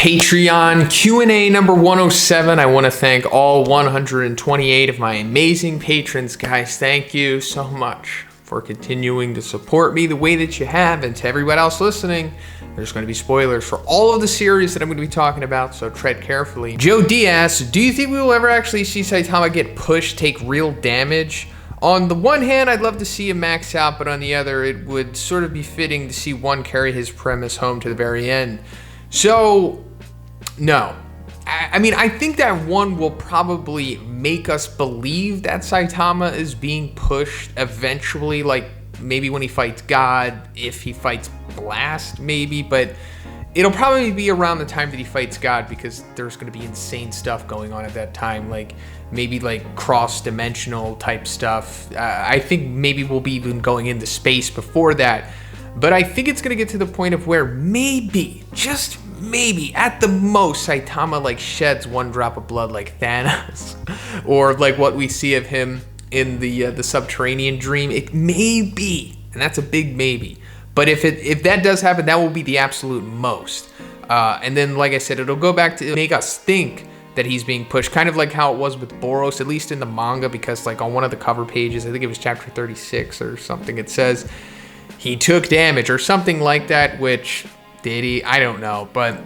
Patreon Q&A number 107. I want to thank all 128 of my amazing patrons, guys. Thank you so much for continuing to support me the way that you have. And to everybody else listening, there's going to be spoilers for all of the series that I'm going to be talking about, so tread carefully. Joe Diaz, do you think we will ever actually see Saitama get pushed, take real damage? On the one hand, I'd love to see him max out, but on the other, it would sort of be fitting to see one carry his premise home to the very end. So, no. I mean, I think that one will probably make us believe that Saitama is being pushed eventually, like maybe when he fights God, if he fights Blast, maybe, but it'll probably be around the time that he fights God because there's going to be insane stuff going on at that time, like maybe like cross-dimensional type stuff. I think maybe we'll be even going into space before that, but I think it's going to get to the point of where maybe, just maybe, at the most, Saitama like sheds one drop of blood like Thanos, or like what we see of him in the Subterranean Dream. It may be, and that's a big maybe. But if that does happen, that will be the absolute most. And then, like I said, it'll go back to make us think that he's being pushed, kind of like how it was with Boros, at least in the manga, because like on one of the cover pages, I think it was chapter 36 or something, it says he took damage or something like that, which did he? I don't know, but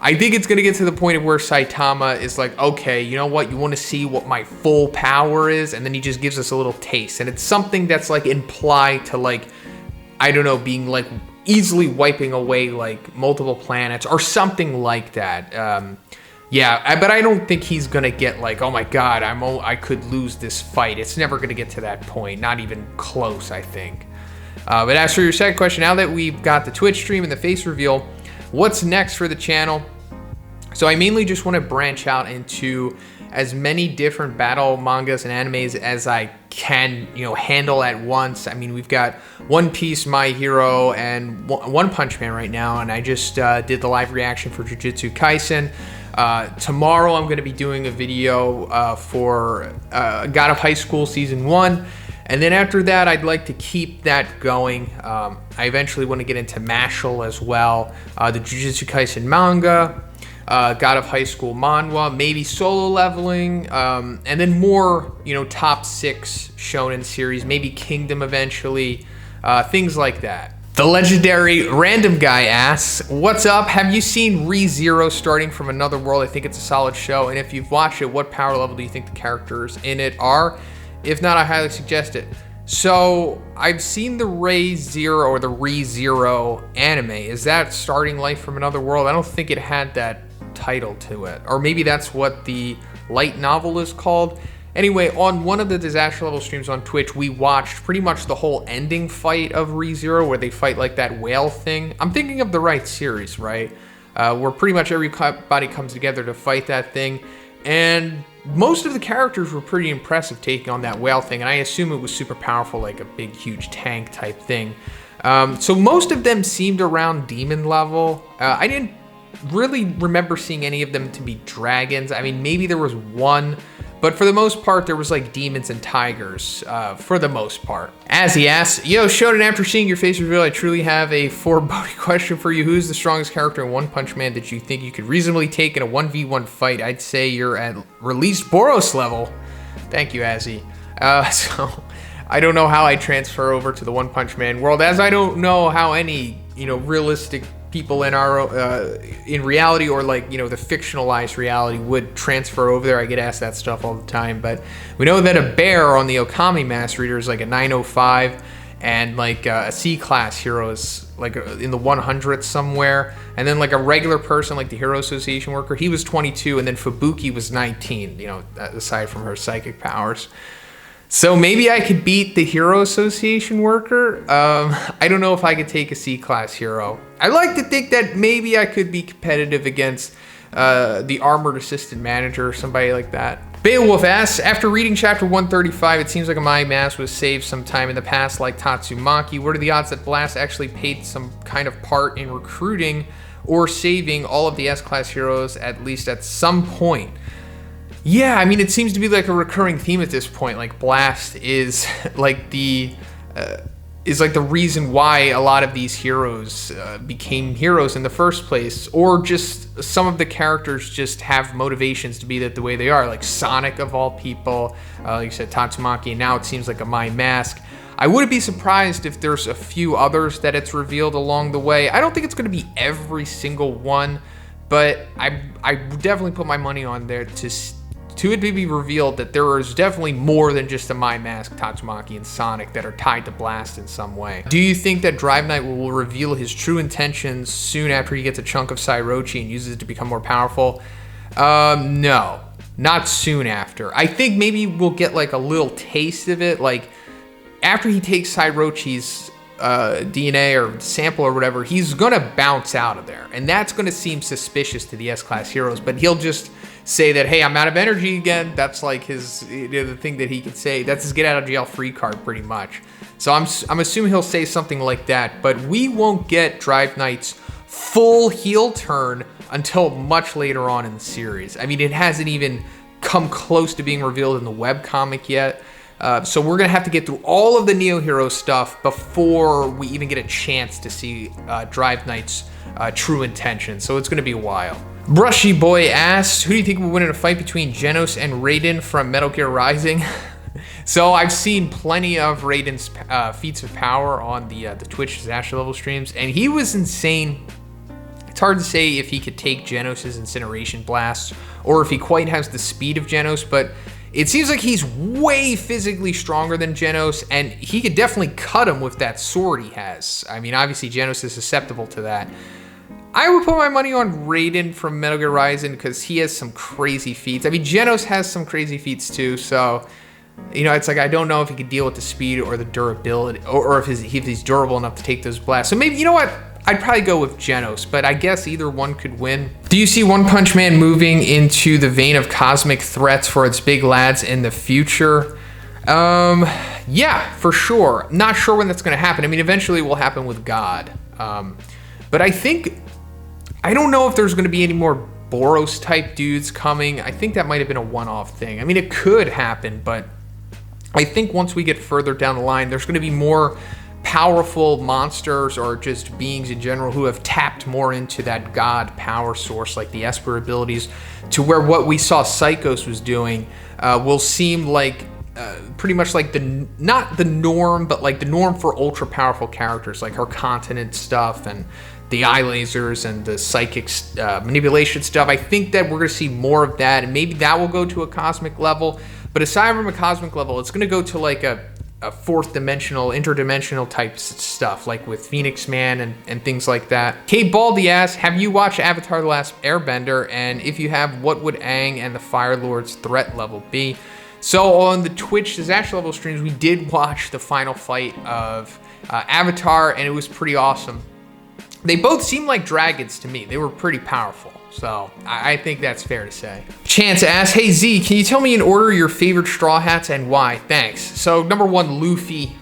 I think it's going to get to the point of where Saitama is like, okay, you know what? You want to see what my full power is? And then he just gives us a little taste. And it's something that's like implied to like, I don't know, being like easily wiping away like multiple planets or something like that. Yeah, but I don't think he's going to get like, oh my God, I could lose this fight. It's never going to get to that point. Not even close, I think. But as for your second question, now that we've got the Twitch stream and the face reveal, what's next for the channel? So I mainly just want to branch out into as many different battle mangas and animes as I can, handle at once. I mean, we've got One Piece, My Hero, and One Punch Man right now, and I just did the live reaction for Jujutsu Kaisen. Tomorrow I'm going to be doing a video for God of High School Season 1. And then after that, I'd like to keep that going. I eventually want to get into Marshal as well. The Jujutsu Kaisen manga, God of High School manhwa, maybe solo leveling, and then more, top 6 shonen series, maybe Kingdom eventually, things like that. The legendary Random Guy asks, what's up? Have you seen ReZero starting from Another World? I think it's a solid show. And if you've watched it, what power level do you think the characters in it are? If not, I highly suggest it. So, I've seen the ReZero or the ReZero anime. Is that starting life from another world? I don't think it had that title to it. Or maybe that's what the light novel is called. Anyway, on one of the disaster level streams on Twitch, we watched pretty much the whole ending fight of ReZero, where they fight like that whale thing. I'm thinking of the right series, right? Where pretty much everybody comes together to fight that thing. And most of the characters were pretty impressive taking on that whale thing, and I assume it was super powerful, like a big, huge tank type thing. So most of them seemed around demon level. I didn't really remember seeing any of them to be dragons. I mean, maybe there was one, but for the most part, there was like demons and tigers, for the most part. Azzy asks, yo, Shonen, after seeing your face reveal, I truly have a foreboding question for you. Who's the strongest character in One Punch Man that you think you could reasonably take in a 1v1 fight? I'd say you're at released Boros level. Thank you, Azzy. So, I don't know how I transfer over to the One Punch Man world, as I don't know how any, realistic people in our in reality, or like the fictionalized reality, would transfer over there. I get asked that stuff all the time, but we know that a bear on the Okami Mass Reader is like a 905, and like a C-class hero is like in the 100s somewhere, and then like a regular person like the Hero Association worker, he was 22, and then Fubuki was 19, aside from her psychic powers. So maybe I could beat the Hero Association worker. I don't know if I could take a C-class hero. I like to think that maybe I could be competitive against the Armored Assistant Manager or somebody like that. Beowolf asks, after reading chapter 135, it seems like a My Mask was saved sometime in the past like Tatsumaki. What are the odds that Blast actually played some kind of part in recruiting or saving all of the S-class heroes, at least at some point? Yeah, I mean, it seems to be like a recurring theme at this point. Like, Blast is like the is like the reason why a lot of these heroes became heroes in the first place, or just some of the characters just have motivations to be that the way they are, like Sonic of all people, like you said, Tatsumaki, and now it seems like a My Mask. I wouldn't be surprised if there's a few others that it's revealed along the way. I don't think it's going to be every single one, but I definitely put my money on there to it be revealed that there is definitely more than just a My Mask, Tatsumaki, and Sonic that are tied to Blast in some way. Do you think that Drive Knight will reveal his true intentions soon after he gets a chunk of Sairochi and uses it to become more powerful? No, not soon after. I think maybe we'll get like a little taste of it, like after he takes Sairochi's DNA or sample or whatever, he's gonna bounce out of there, and that's gonna seem suspicious to the S-Class heroes, but he'll just say that, hey, I'm out of energy again. That's like his, the thing that he could say. That's his get out of jail free card pretty much. So I'm assuming he'll say something like that, but we won't get Drive Knight's full heel turn until much later on in the series. I mean, it hasn't even come close to being revealed in the webcomic yet. So we're going to have to get through all of the Neo Hero stuff before we even get a chance to see Drive Knight's true intentions. So it's going to be a while. Brushyboi asks, who do you think will win in a fight between Genos and Raiden from Metal Gear Rising? So I've seen plenty of Raiden's feats of power on the Twitch disaster level streams, and he was insane. It's hard to say if he could take Genos' incineration blast or if he quite has the speed of Genos, but it seems like he's way physically stronger than Genos, and he could definitely cut him with that sword he has. I mean, obviously Genos is susceptible to that. I would put my money on Raiden from Metal Gear Rising because he has some crazy feats. I mean, Genos has some crazy feats too, so, you know, it's like I don't know if he could deal with the speed or the durability, or if he's durable enough to take those blasts. So maybe, you know what? I'd probably go with Genos, but I guess either one could win. Do you see One Punch Man moving into the vein of cosmic threats for its big lads in the future? Yeah, for sure. Not sure when that's going to happen. I mean, eventually it will happen with God. But I don't know if there's going to be any more Boros type dudes coming. I think that might have been a one-off thing. I mean, it could happen, but I think once we get further down the line, there's going to be more powerful monsters or just beings in general who have tapped more into that God power source, like the Esper abilities, to where what we saw Psychos was doing will seem like pretty much like not the norm, but like the norm for ultra powerful characters, like her continent stuff and the eye lasers and the psychic manipulation stuff. I think that we're going to see more of that, and maybe that will go to a cosmic level. But aside from a cosmic level, it's going to go to like a fourth dimensional, interdimensional type stuff, like with Phoenix Man and things like that. Kate Baldie asks, have you watched Avatar: The Last Airbender? And if you have, what would Aang and the Fire Lord's threat level be? So on the Twitch disaster level streams, we did watch the final fight of Avatar, and it was pretty awesome. They both seemed like dragons to me. They were pretty powerful. So I think that's fair to say. Chance asks, hey Z, can you tell me in order your favorite Straw Hats and why? Thanks. So number one, Luffy.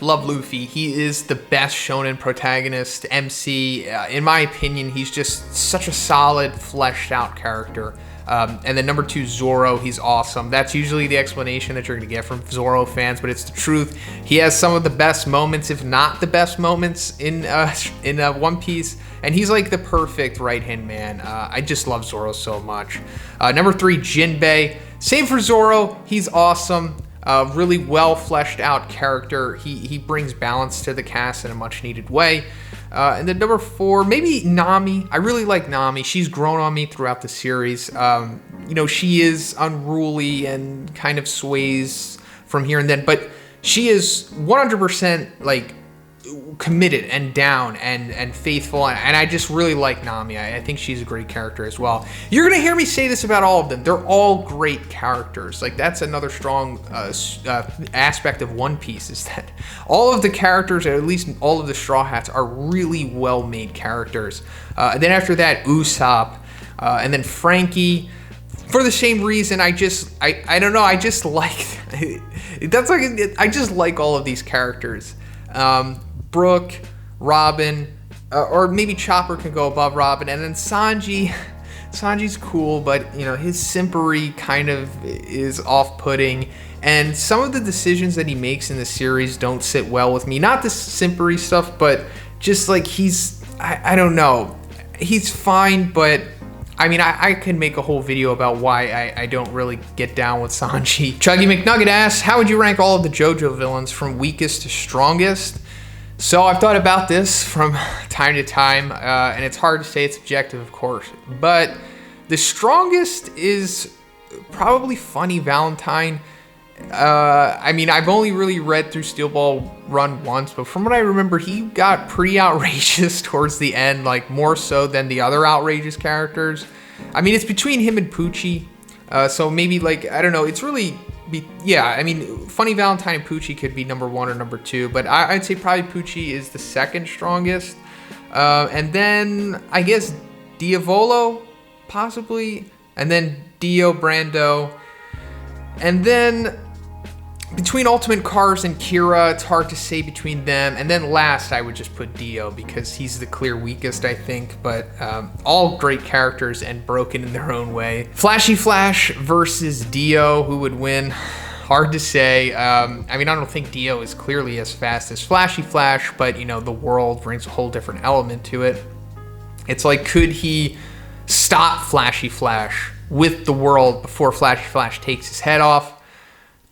Love Luffy. He is the best shonen protagonist, MC. In my opinion, he's just such a solid, fleshed out character. And then number two, Zoro. He's awesome. That's usually the explanation that you're going to get from Zoro fans, but it's the truth. He has some of the best moments, if not the best moments, in One Piece. And he's like the perfect right-hand man. I just love Zoro so much. Number three, Jinbei. Same for Zoro. He's awesome. Really well fleshed out character. He brings balance to the cast in a much needed way. And then number four, maybe Nami. I really like Nami. She's grown on me throughout the series. You know, she is unruly and kind of sways from here and then, but she is 100% like committed and down and faithful, and I just really like Nami. I think she's a great character as well. You're gonna hear me say this about all of them. They're all great characters. Like, that's another strong aspect of One Piece, is that all of the characters, or at least all of the Straw Hats, are really well made characters. And then after that, Usopp, and then Frankie. For the same reason, I don't know, I just like that's like, I just like all of these characters. Brooke, Robin, or maybe Chopper can go above Robin, and then Sanji. Sanji's cool, but you know, his simpery kind of is off-putting, And some of the decisions that he makes in the series don't sit well with me. Not the simpery stuff, but just like I don't know. He's fine, but I mean, I can make a whole video about why I don't really get down with Sanji. ChuggyMcNugget asks, how would you rank all of the JoJo villains from weakest to strongest? So I've thought about this from time to time, and it's hard to say it's objective, of course. But the strongest is probably Funny Valentine. I mean, I've only really read through Steel Ball Run once, but from what I remember, he got pretty outrageous towards the end, like more so than the other outrageous characters. I mean, it's between him and Poochie, so maybe like, I don't know, it's really, yeah, I mean, Funny Valentine and Poochie could be number 1 or number 2, but I'd say probably Poochie is the second strongest. And then, I guess, Diavolo, possibly, and then Dio, Brando, and then between Ultimate Cars and Kira, it's hard to say between them. And then last, I would just put Dio because he's the clear weakest, I think. But all great characters and broken in their own way. Flashy Flash versus Dio, who would win? Hard to say. I mean, I don't think Dio is clearly as fast as Flashy Flash, but you know, the world brings a whole different element to it. It's like, could he stop Flashy Flash with the world before Flashy Flash takes his head off?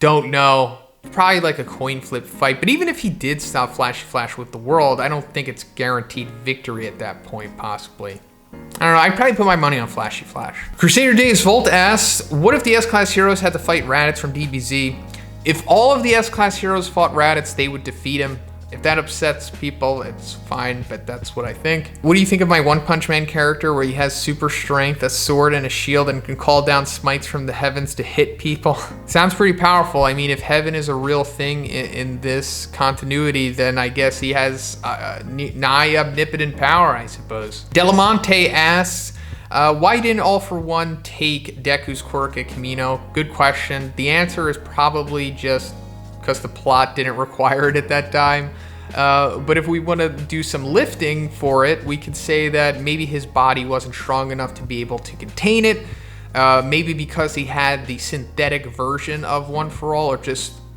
Don't know. Probably like a coin flip fight. But even if he did stop Flashy Flash with the world, I don't think it's guaranteed victory at that point, possibly. I don't know. I'd probably put my money on Flashy Flash. Crusader Days Volt asks, what if the S-Class heroes had to fight Raditz from DBZ? If all of the S-Class heroes fought Raditz, they would defeat him. If that upsets people, it's fine, but that's what I think. What do you think of my One Punch Man character where he has super strength, a sword, and a shield, and can call down smites from the heavens to hit people? Sounds pretty powerful. I mean, if heaven is a real thing in this continuity, then I guess he has nigh omnipotent power, I suppose. Delamante asks, why didn't All For One take Deku's quirk at Kamino? Good question. The answer is probably just because the plot didn't require it at that time. But if we want to do some lifting for it, we could say that maybe his body wasn't strong enough to be able to contain it. Maybe because he had the synthetic version of One For All,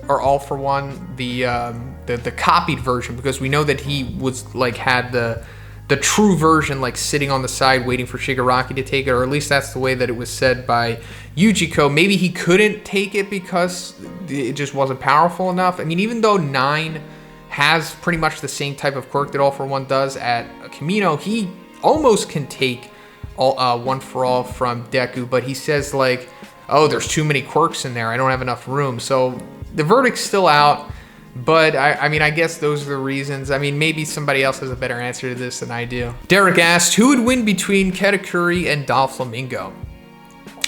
or All For One, the copied version, because we know that he was like had the true version like sitting on the side waiting for Shigaraki to take it, or at least that's the way that it was said by Yujiko. Maybe he couldn't take it because it just wasn't powerful enough. I mean, even though 9 has pretty much the same type of quirk that All For One does at Kamino, he almost can take One For All from Deku, but he says like, oh, there's too many quirks in there, I don't have enough room. So the verdict's still out. But I mean, I guess those are the reasons. I mean, maybe somebody else has a better answer to this than I do. Derek asked, who would win between Katakuri and Doflamingo?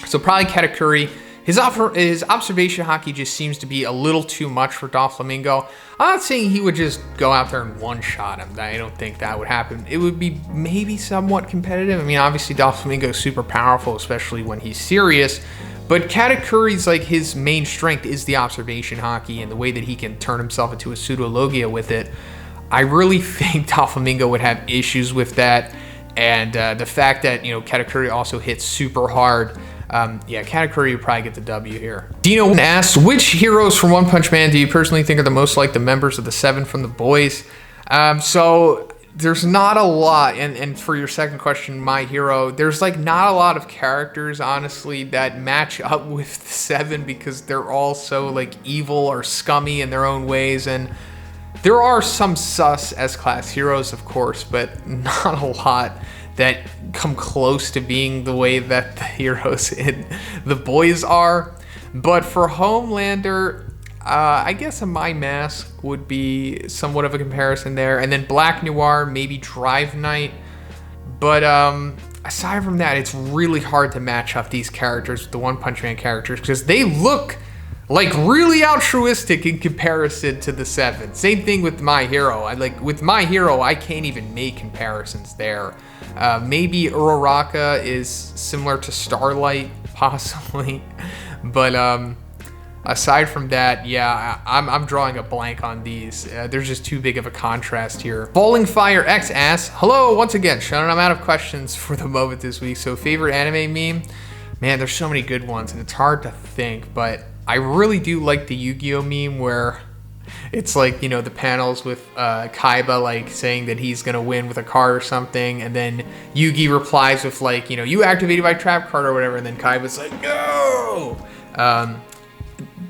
So probably Katakuri. His observation hockey just seems to be a little too much for Doflamingo. I'm not saying he would just go out there and one-shot him. I don't think that would happen. It would be maybe somewhat competitive. I mean, obviously Doflamingo is super powerful, especially when he's serious. But Katakuri's like his main strength is the observation hockey and the way that he can turn himself into a pseudologia with it. I really think Doflamingo would have issues with that, and the fact that, you know, Katakuri also hits super hard. Yeah, Katakuri would probably get the W here. Dino asks, which heroes from One Punch Man do you personally think are the most like the members of the 7 from The Boys? So there's not a lot, and for your second question, My Hero, there's like not a lot of characters, honestly, that match up with the 7 because they're all so like evil or scummy in their own ways, and there are some sus S-Class heroes, of course, but not a lot that come close to being the way that the heroes in The Boys are. But for Homelander, I guess a My Mask would be somewhat of a comparison there. And then Black Noir, maybe Drive Knight. But aside from that, it's really hard to match up these characters with the One Punch Man characters because they look like really altruistic in comparison to the 7. Same thing with My Hero. With My Hero, I can't even make comparisons there. Maybe Uraraka is similar to Starlight, possibly. But aside from that, yeah, I'm drawing a blank on these. There's just too big of a contrast here. FallingFireX asks, hello, once again, Sean, I'm out of questions for the moment this week. So favorite anime meme? Man, there's so many good ones, and it's hard to think, but I really do like the Yu-Gi-Oh meme where it's like, you know, the panels with Kaiba like saying that he's gonna win with a card or something, and then Yugi replies with like, you know, you activated my trap card or whatever, and then Kaiba's like, no.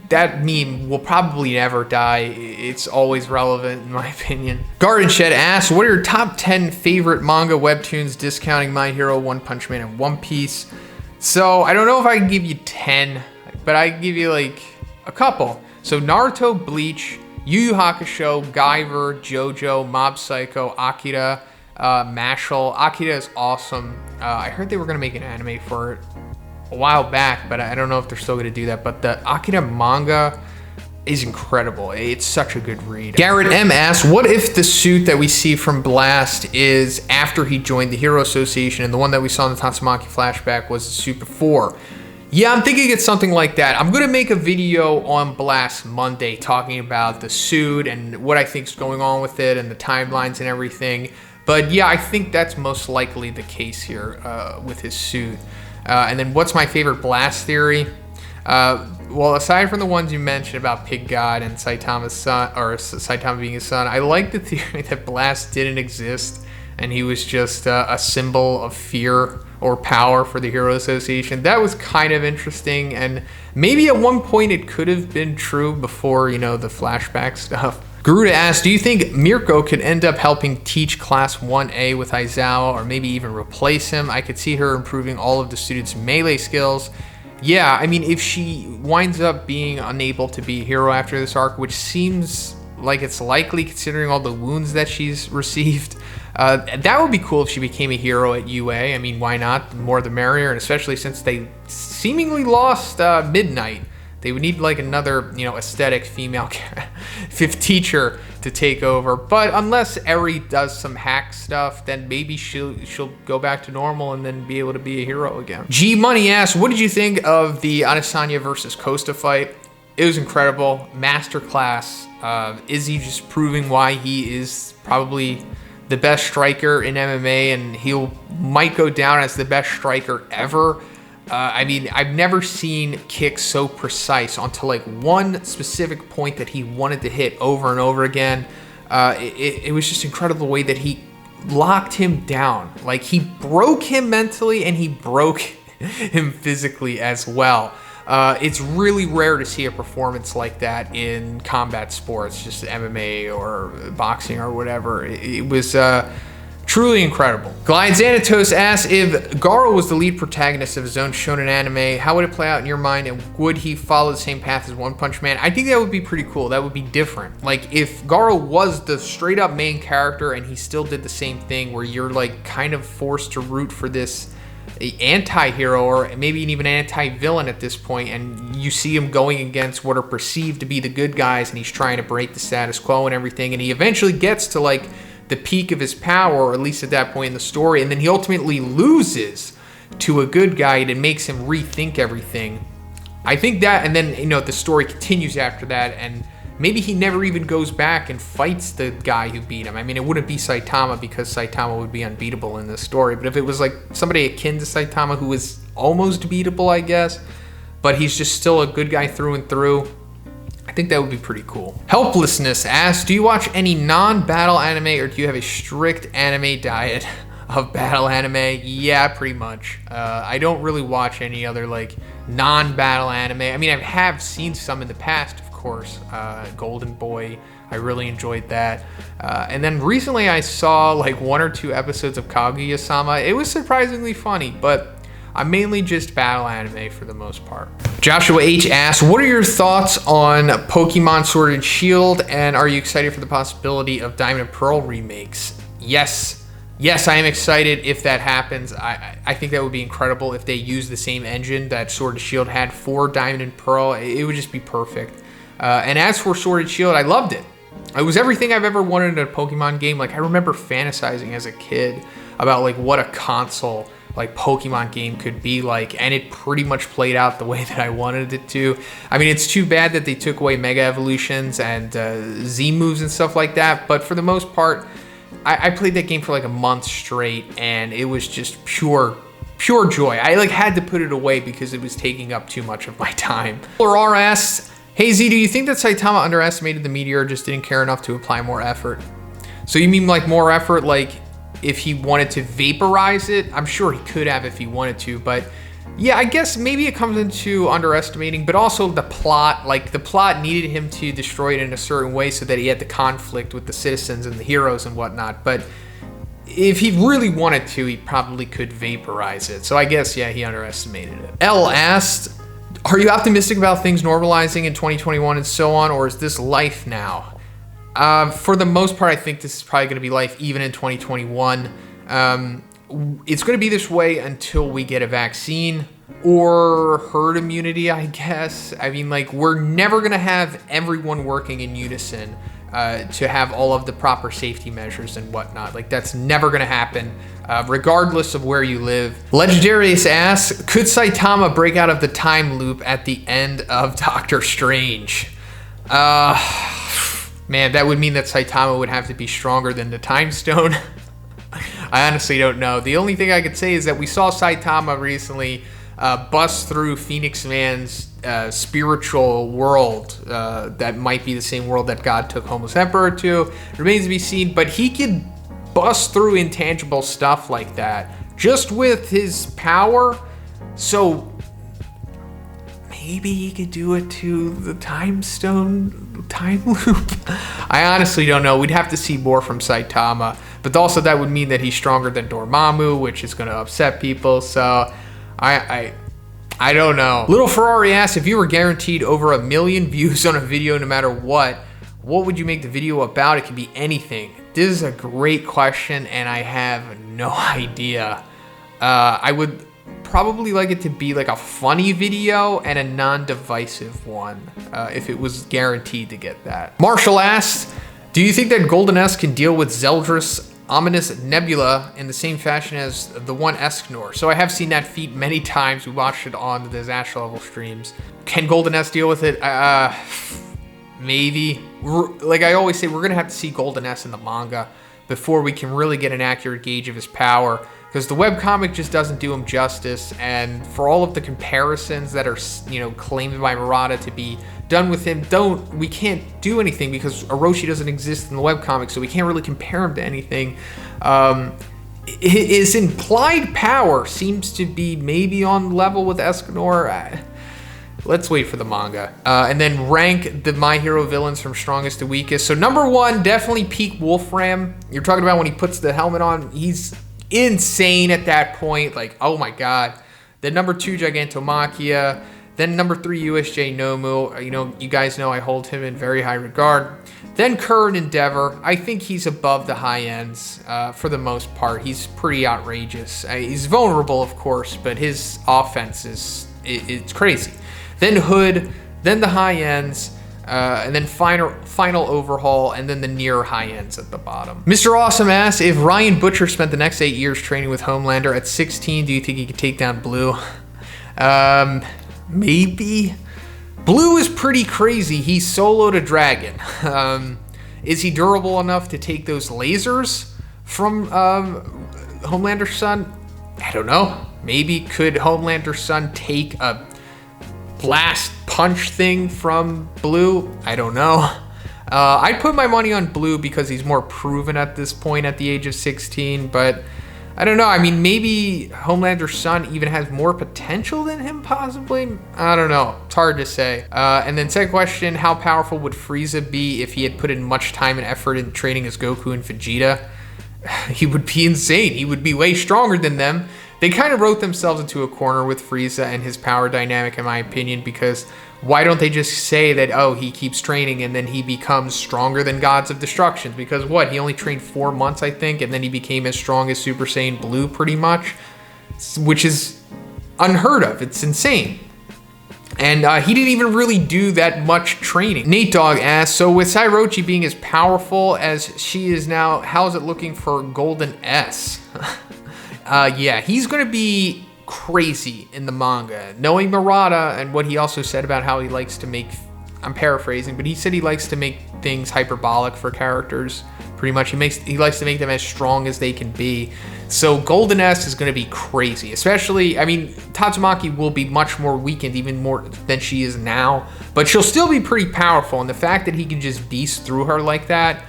That meme will probably never die. It's always relevant in my opinion. GardenShed asks, what are your top 10 favorite manga webtoons discounting My Hero, One Punch Man, and One Piece? So I don't know if I can give you 10, but I can give you like a couple. So Naruto, Bleach, Yu Yu Hakusho, Guyver, JoJo, Mob Psycho, Akira, Marshal. Akira is awesome. I heard they were gonna make an anime for it a while back, but I don't know if they're still gonna do that. But the Akira manga is incredible. It's such a good read. Garrett M asks, what if the suit that we see from Blast is after he joined the Hero Association, and the one that we saw in the Tatsumaki flashback was the suit before? Yeah, I'm thinking it's something like that. I'm gonna make a video on Blast Monday talking about the suit and what I think is going on with it and the timelines and everything. But yeah, I think that's most likely the case here with his suit. And then what's my favorite Blast theory? Well, aside from the ones you mentioned about Pig God and Saitama's son, or Saitama being his son, I like the theory that Blast didn't exist and he was just a symbol of fear or power for the Hero Association. That was kind of interesting, and maybe at one point it could have been true before, you know, the flashback stuff. Geruda asks, do you think Mirko could end up helping teach Class 1A with Aizawa, or maybe even replace him? I could see her improving all of the students' melee skills. Yeah, I mean, if she winds up being unable to be a hero after this arc, which seems like it's likely considering all the wounds that she's received, that would be cool if she became a hero at UA. I mean, why not? The more the merrier, and especially since they seemingly lost Midnight. They would need like another, you know, aesthetic female fifth teacher to take over. But unless Eri does some hack stuff, then maybe she'll go back to normal and then be able to be a hero again. G Money asks, what did you think of the Adesanya versus Costa fight? It was incredible. Masterclass. Izzy just proving why he is probably the best striker in MMA, and he might go down as the best striker ever. I mean, I've never seen kicks so precise onto like one specific point that he wanted to hit over and over again. It was just incredible the way that he locked him down. Like, he broke him mentally and he broke him physically as well. It's really rare to see a performance like that in combat sports, just MMA or boxing or whatever. It was truly incredible. Goliath Xanatos asks, if Garo was the lead protagonist of his own shonen anime, how would it play out in your mind, and would he follow the same path as One Punch Man? I think that would be pretty cool. That would be different. Like, if Garo was the straight up main character and he still did the same thing where you're like kind of forced to root for this anti-hero or maybe even anti-villain at this point, and you see him going against what are perceived to be the good guys, and he's trying to break the status quo and everything, and he eventually gets to like the peak of his power, or at least at that point in the story, and then he ultimately loses to a good guy and it makes him rethink everything. I think that, and then, you know, the story continues after that, and maybe he never even goes back and fights the guy who beat him. I mean, it wouldn't be Saitama because Saitama would be unbeatable in this story, but if it was like somebody akin to Saitama who is almost beatable, I guess, but he's just still a good guy through and through, I think that would be pretty cool. Helplessness asks, do you watch any non-battle anime, or do you have a strict anime diet of battle anime? Yeah, pretty much. I don't really watch any other like non-battle anime. I mean, I have seen some in the past, of course. Golden Boy, I really enjoyed that. And then recently I saw like 1 or 2 episodes of Kaguya-sama. It was surprisingly funny, but I'm mainly just battle anime for the most part. Joshua H asks, what are your thoughts on Pokemon Sword and Shield, and are you excited for the possibility of Diamond and Pearl remakes? Yes, I am excited if that happens. I think that would be incredible if they use the same engine that Sword and Shield had for Diamond and Pearl. It would just be perfect. And as for Sword and Shield, I loved it. It was everything I've ever wanted in a Pokemon game. Like, I remember fantasizing as a kid about like what a console like Pokemon game could be like, and it pretty much played out the way that I wanted it to. I mean, it's too bad that they took away Mega Evolutions and Z moves and stuff like that, but for the most part, I played that game for like a month straight, and it was just pure pure joy. I like had to put it away because it was taking up too much of my time. Kohler R asks, hey Z, do you think that Saitama underestimated the meteor or just didn't care enough to apply more effort? So you mean like more effort, like if he wanted to vaporize it? I'm sure he could have if he wanted to, but yeah, I guess maybe it comes into underestimating, but also the plot, like the plot needed him to destroy it in a certain way so that he had the conflict with the citizens and the heroes and whatnot. But if he really wanted to, he probably could vaporize it. So I guess, yeah, he underestimated it. L asked, are you optimistic about things normalizing in 2021 and so on, or is this life now? For the most part, I think this is probably going to be life even in 2021. It's going to be this way until we get a vaccine or herd immunity, I guess. I mean, like, we're never going to have everyone working in unison to have all of the proper safety measures and whatnot. Like, that's never going to happen, regardless of where you live. Legandaryus asks, could Saitama break out of the time loop at the end of Doctor Strange? Man, that would mean that Saitama would have to be stronger than the Time Stone. I honestly don't know. The only thing I could say is that we saw Saitama recently bust through Phoenix Man's spiritual world that might be the same world that God took Homeless Emperor to. Remains to be seen, but he could bust through intangible stuff like that just with his power. So maybe he could do it to the Time Stone time loop. I honestly don't know. We'd have to see more from Saitama. But also that would mean that he's stronger than Dormammu, which is going to upset people. So I don't know. Little Ferrari asks, if you were guaranteed over 1 million views on a video no matter what would you make the video about? It could be anything. This is a great question and I have no idea. I would probably like it to be like a funny video and a non-divisive one if it was guaranteed to get that. Marshal asks, do you think that Golden S can deal with Zeldris Ominous Nebula in the same fashion as the one Escanor? So I have seen that feat many times. We watched it on the disaster level streams. Can Golden S deal with it? Maybe. Like I always say, we're gonna have to see Golden S in the manga before we can really get an accurate gauge of his power, because the webcomic just doesn't do him justice. And for all of the comparisons that are, you know, claimed by Murata to be done with him, we can't do anything because Orochi doesn't exist in the webcomic, so we can't really compare him to anything. His implied power seems to be maybe on level with Escanor. Let's wait for the manga. And then rank the My Hero villains from strongest to weakest. So number 1, definitely peak Wolfram. You're talking about when he puts the helmet on, he's insane at that point. Like, oh my god. Then number 2, Gigantomachia. Then number 3, USJ Nomu. You know, you guys know I hold him in very high regard. Then Current Endeavor. I think he's above the high ends for the most part. He's pretty outrageous. He's vulnerable, of course, but his offense it's crazy. Then Hood, then the high ends, and then final overhaul, and then the near high ends at the bottom. Mr.Awsome asks, if Ryan Butcher spent the next 8 years training with Homelander at 16, do you think he could take down Blue? Maybe. Blue is pretty crazy. He soloed a dragon. Is he durable enough to take those lasers from Homelander's son? I don't know. Maybe could Homelander's son take a blast punch thing from Blue? I don't know. I'd put my money on Blue because he's more proven at this point at the age of 16, but I don't know. I mean, maybe Homelander's son even has more potential than him, possibly? I don't know. It's hard to say. And then second question, how powerful would Frieza be if he had put in much time and effort in training as Goku and Vegeta? He would be insane. He would be way stronger than them. They kind of wrote themselves into a corner with Frieza and his power dynamic, in my opinion, because why don't they just say that, oh, he keeps training and then he becomes stronger than Gods of Destruction? Because what, he only trained 4 months, I think, and then he became as strong as Super Saiyan Blue, pretty much, which is unheard of. It's insane. And he didn't even really do that much training. Natedawg asks, so with Sairochi being as powerful as she is now, how's it looking for Golden S? Yeah, he's going to be crazy in the manga. Knowing Murata and what he also said about how he likes to make I'm paraphrasing, but he said he likes to make things hyperbolic for characters. Pretty much, he likes to make them as strong as they can be. So Golden S is going to be crazy, especially, I mean, Tatsumaki will be much more weakened, even more than she is now, but she'll still be pretty powerful, and the fact that he can just beast through her like that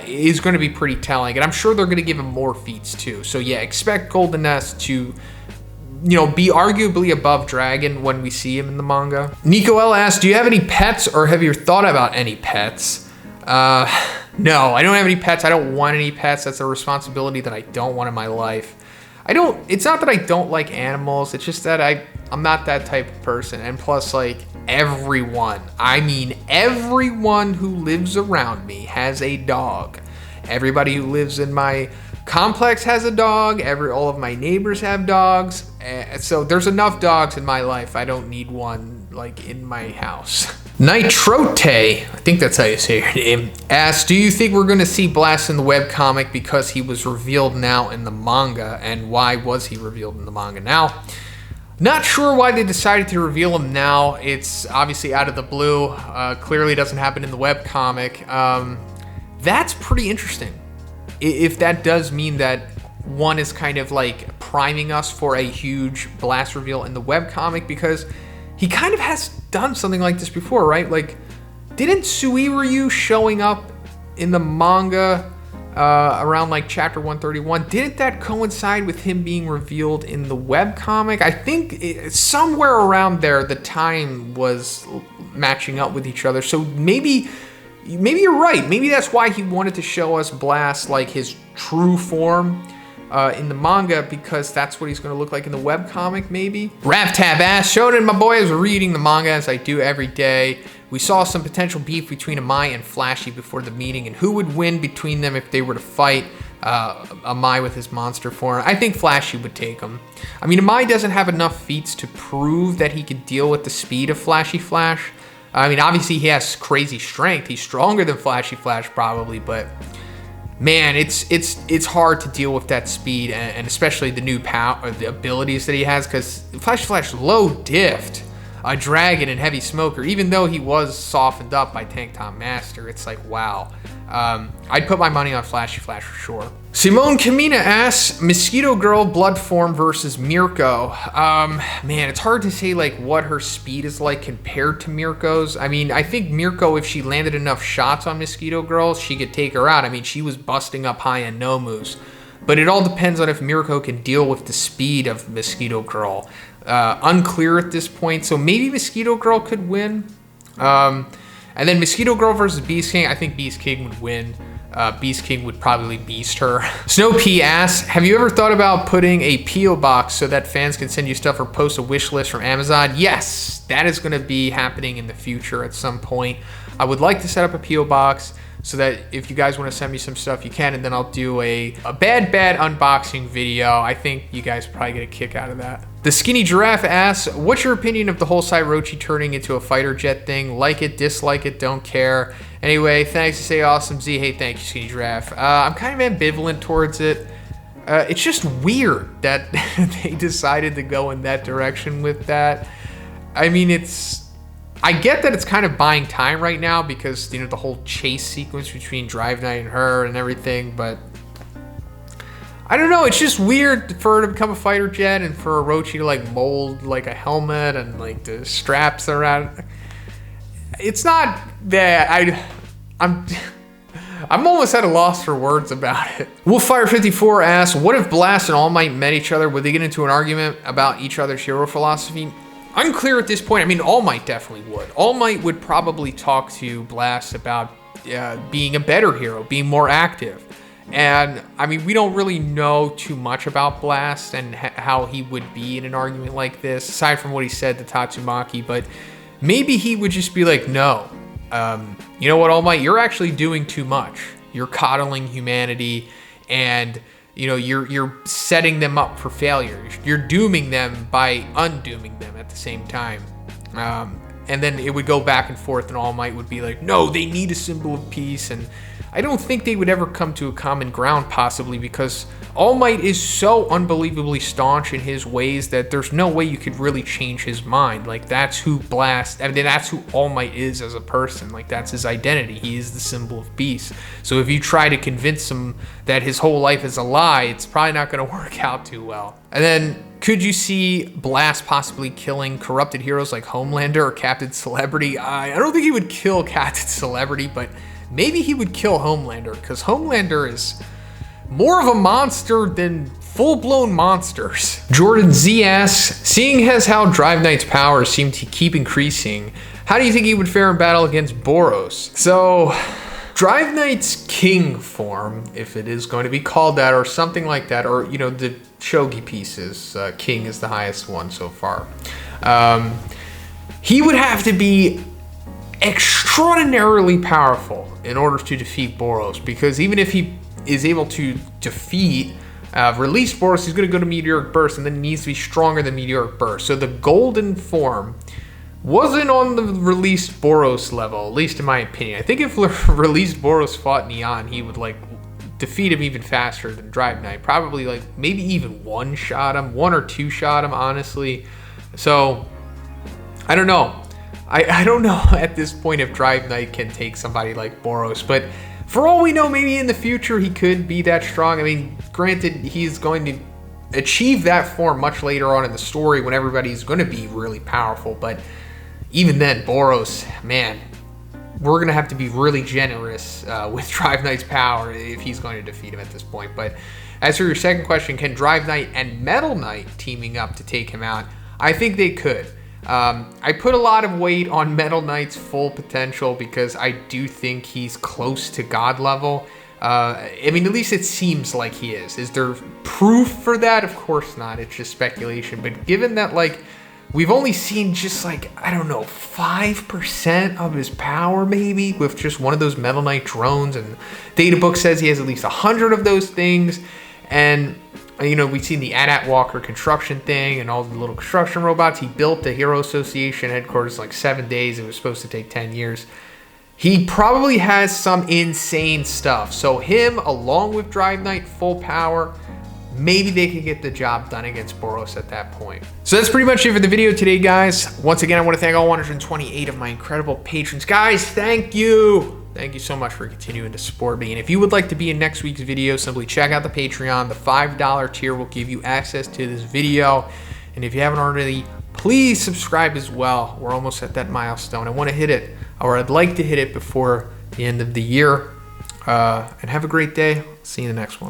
is going to be pretty telling, and I'm sure they're going to give him more feats too. So yeah, expect Golden S to, you know, be arguably above Dragon when we see him in the manga. Nico L asks, do you have any pets, or have you thought about any pets? No, I don't have any pets. I don't want any pets. That's a responsibility that I don't want in my life. It's not that I don't like animals. It's just that I'm not that type of person. And plus, like, everyone who lives around me has a dog. Everybody who lives in my complex has a dog. All of my neighbors have dogs. So there's enough dogs in my life. I don't need one, like, in my house. Nitrote, I think that's how you say your name, asks, do you think we're going to see Blast in the webcomic because he was revealed now in the manga? And why was he revealed in the manga now? Not sure why they decided to reveal him now. It's obviously out of the blue. Clearly doesn't happen in the webcomic. That's pretty interesting. If that does mean that one is kind of like priming us for a huge Blast reveal in the webcomic, because he kind of has done something like this before, right? Like, didn't Suiryu showing up in the manga around like chapter 131, didn't that coincide with him being revealed in the webcomic? I think somewhere around there, the time was matching up with each other. So maybe you're right. Maybe that's why he wanted to show us Blast, like his true form, in the manga, because that's what he's going to look like in the webcomic, maybe. Ravtav asks, Shonen and my boy, I was reading the manga as I do every day. We saw some potential beef between Amai and Flashy before the meeting, and who would win between them if they were to fight? Amai with his monster form. I think Flashy would take him. I mean, Amai doesn't have enough feats to prove that he could deal with the speed of Flashy Flash. I mean, obviously he has crazy strength. He's stronger than Flashy Flash probably, but man, it's hard to deal with that speed, and especially the new power, the abilities that he has, because Flashy Flash low diffed a dragon and heavy smoker, even though he was softened up by Tank Top Master. It's like, wow. I'd put my money on Flashy Flash for sure. Simone Kamina asks, Mosquito Girl blood form versus Mirko. Man, it's hard to say like what her speed is like compared to Mirko's. I mean, I think Mirko, if she landed enough shots on Mosquito Girl, she could take her out. I mean, she was busting up high-end Nomus. But it all depends on if Mirko can deal with the speed of Mosquito Girl. Unclear at this point, so maybe Mosquito Girl could win. And then Mosquito Girl versus Beast King, I think Beast King would win. Beast King would probably beast her. Snowpea asks, have you ever thought about putting a P.O. box so that fans can send you stuff or post a wish list from Amazon? Yes, that is going to be happening in the future at some point. I would like to set up a P.O. box so that if you guys want to send me some stuff, you can, and then I'll do a bad unboxing video. I think you guys probably get a kick out of that. The Skinny Giraffe asks, what's your opinion of the whole Sairochi turning into a fighter jet thing? Like it, dislike it, don't care. Anyway, thanks to Say Awesome Z. Hey, thank you, Skinny Giraffe. I'm kind of ambivalent towards it. It's just weird that they decided to go in that direction with that. I mean, I get that it's kind of buying time right now because, you know, the whole chase sequence between Drive Knight and her and everything, but I don't know, it's just weird for her to become a fighter jet and for Orochi to like mold like a helmet and like the straps around. It's not that I'm almost at a loss for words about it. Wolffire54 asks, what if Blast and All Might met each other? Would they get into an argument about each other's hero philosophy? Unclear at this point. I mean, All Might definitely would. All Might would probably talk to Blast about being a better hero, being more active. And, I mean, we don't really know too much about Blast and how he would be in an argument like this, aside from what he said to Tatsumaki, but maybe he would just be like, no, you know what, All Might, you're actually doing too much. You're coddling humanity, and, you know, you're setting them up for failure. You're dooming them by undooming them at the same time. And then it would go back and forth, and All Might would be like, no, they need a symbol of peace, and I don't think they would ever come to a common ground, possibly because All Might is so unbelievably staunch in his ways that there's no way you could really change his mind. Like, that's who that's who All Might is as a person. Like, that's his identity. He is the symbol of beast. So if you try to convince him that his whole life is a lie, it's probably not going to work out too well. And then, could you see Blast possibly killing corrupted heroes like Homelander or Captain Celebrity? I don't think he would kill Captain Celebrity, but maybe he would kill Homelander, because Homelander is more of a monster than full-blown monsters. Jordan Z asks, seeing as how Drive Knight's powers seem to keep increasing, how do you think he would fare in battle against Boros? So, Drive Knight's king form, if it is going to be called that, or something like that, or, you know, the shogi pieces, king is the highest one so far. He would have to be extraordinarily powerful in order to defeat Boros, because even if he is able to defeat release Boros, he's going to go to Meteoric Burst, and then he needs to be stronger than Meteoric Burst. So the golden form wasn't on the released Boros level, at least in my opinion. I think if released Boros fought Neon, he would like defeat him even faster than Drive Knight. Probably like maybe even one or two shot him, honestly. So I don't know. I don't know at this point if Drive Knight can take somebody like Boros, but for all we know, maybe in the future he could be that strong. I mean, granted, he's going to achieve that form much later on in the story when everybody's going to be really powerful, but even then, Boros, man, we're going to have to be really generous with Drive Knight's power if he's going to defeat him at this point. But as for your second question, can Drive Knight and Metal Knight teaming up to take him out? I think they could. I put a lot of weight on Metal Knight's full potential because I do think he's close to God level. I mean, at least it seems like he is. Is there proof for that? Of course not. It's just speculation. But given that, like, we've only seen just like, I don't know, 5% of his power maybe with just one of those Metal Knight drones, and Databook says he has at least 100 of those things, and you know, we've seen the AT-AT Walker construction thing and all the little construction robots. He built the Hero Association headquarters in like 7 days. It was supposed to take 10 years. He probably has some insane stuff. So him, along with Drive Knight, full power, maybe they could get the job done against Boros at that point. So that's pretty much it for the video today, guys. Once again, I want to thank all 128 of my incredible patrons. Guys, thank you. Thank you so much for continuing to support me. And if you would like to be in next week's video, simply check out the Patreon. The $5 tier will give you access to this video. And if you haven't already, please subscribe as well. We're almost at that milestone. I want to hit it, or I'd like to hit it before the end of the year. And have a great day. See you in the next one.